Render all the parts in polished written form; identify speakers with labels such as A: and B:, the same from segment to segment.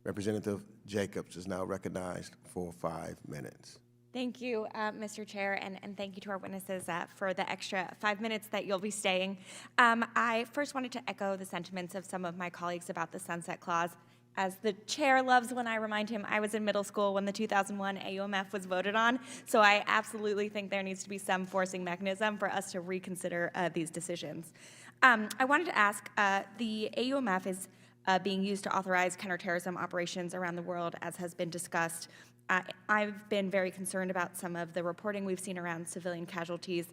A: Representative Jacobs is now recognized for 5 minutes.
B: Thank you, Mr. Chair, and thank you to our witnesses for the extra 5 minutes that you'll be staying. I first wanted to echo the sentiments of some of my colleagues about the Sunset Clause. As the chair loves when I remind him, I was in middle school when the 2001 AUMF was voted on, so I absolutely think there needs to be some forcing mechanism for us to reconsider these decisions. I wanted to ask, the AUMF is being used to authorize counterterrorism operations around the world, as has been discussed. I've been very concerned about some of the reporting we've seen around civilian casualties.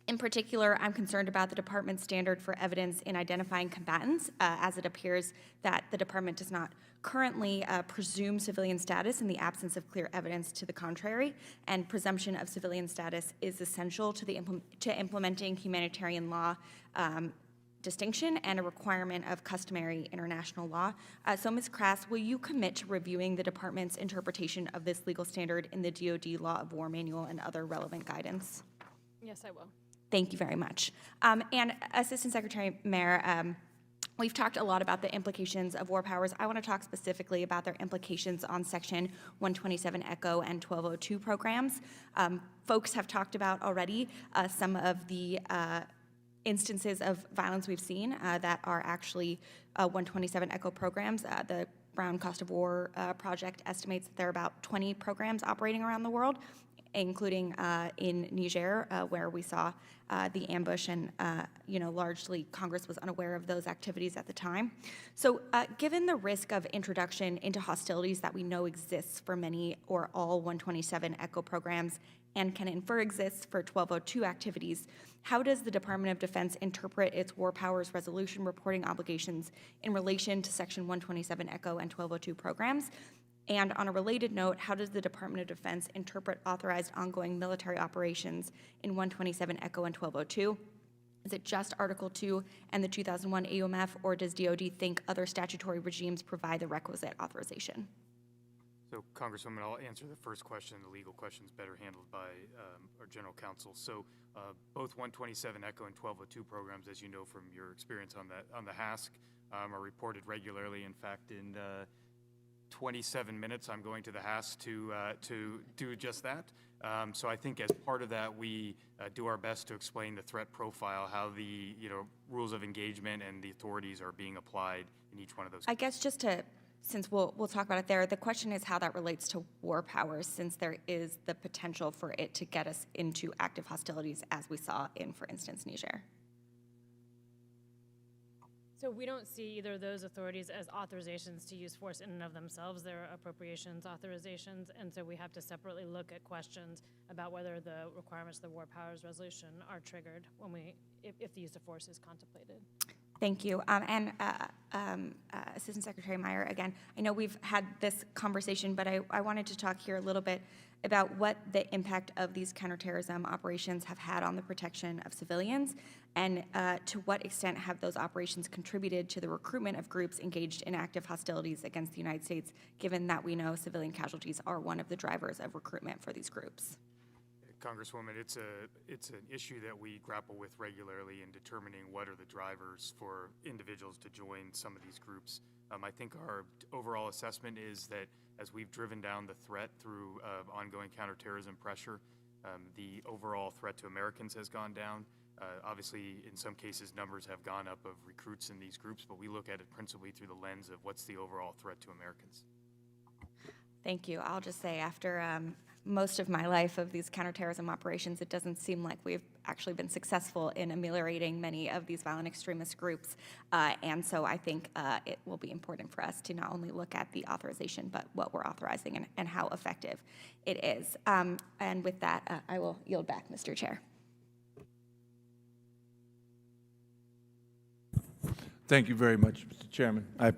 B: In particular, I'm concerned about the department's standard for evidence in identifying combatants, as it appears that the department does not currently presume civilian status in the absence of clear evidence to the contrary, and presumption of civilian status is essential to implementing humanitarian law distinction and a requirement of customary international law. So, Ms. Crass, will you commit to reviewing the department's interpretation of this legal standard in the DoD Law of War Manual and other relevant guidance?
C: Yes, I will.
B: Thank you very much. And Assistant Secretary Mayor, we've talked a lot about the implications of war powers. I want to talk specifically about their implications on Section 127 ECHO and 1202 programs. Folks have talked about already some of the instances of violence we've seen that are actually 127 ECHO programs. The Brown Cost of War Project estimates that there are about 20 programs operating around the world, including in Niger, where we saw the ambush, and largely Congress was unaware of those activities at the time. So, given the risk of introduction into hostilities that we know exists for many or all 127 ECHO programs and can infer exists for 1202 activities, how does the Department of Defense interpret its war powers resolution reporting obligations in relation to Section 127 ECHO and 1202 programs? And on a related note, how does the Department of Defense interpret authorized ongoing military operations in 127 ECHO and 1202? Is it just Article 2 and the 2001 AUMF, or does DoD think other statutory regimes provide the requisite authorization?
D: So, Congresswoman, I'll answer the first question. The legal question is better handled by our General Counsel. So, both 127 ECHO and 1202 programs, as you know from your experience on the HFAC, are reported regularly. In fact, in 27 minutes, I'm going to the HFAC to do just that. So I think as part of that, we do our best to explain the threat profile, how the rules of engagement and the authorities are being applied in each one of those.
B: I guess just to, since we'll talk about it there, the question is how that relates to war powers, since there is the potential for it to get us into active hostilities, as we saw in, for instance, Niger.
C: So we don't see either of those authorities as authorizations to use force in and of themselves. They're appropriations authorizations, and so we have to separately look at questions about whether the requirements of the War Powers Resolution are triggered when if the use of force is contemplated.
B: Thank you. Assistant Secretary Meyer, again, I know we've had this conversation, but I wanted to talk here a little bit about what the impact of these counterterrorism operations have had on the protection of civilians, and to what extent have those operations contributed to the recruitment of groups engaged in active hostilities against the United States, given that we know civilian casualties are one of the drivers of recruitment for these groups?
D: Congresswoman, it's an issue that we grapple with regularly in determining what are the drivers for individuals to join some of these groups. I think our overall assessment is that as we've driven down the threat through ongoing counterterrorism pressure, the overall threat to Americans has gone down. Obviously, in some cases, numbers have gone up of recruits in these groups, but we look at it principally through the lens of what's the overall threat to Americans.
B: Thank you. I'll just say, after most of my life of these counterterrorism operations, it doesn't seem like we've actually been successful in ameliorating many of these violent extremist groups. And so I think it will be important for us to not only look at the authorization, but what we're authorizing and how effective it is. And with that, I will yield back, Mr. Chair.
E: Thank you very much, Mr. Chairman. I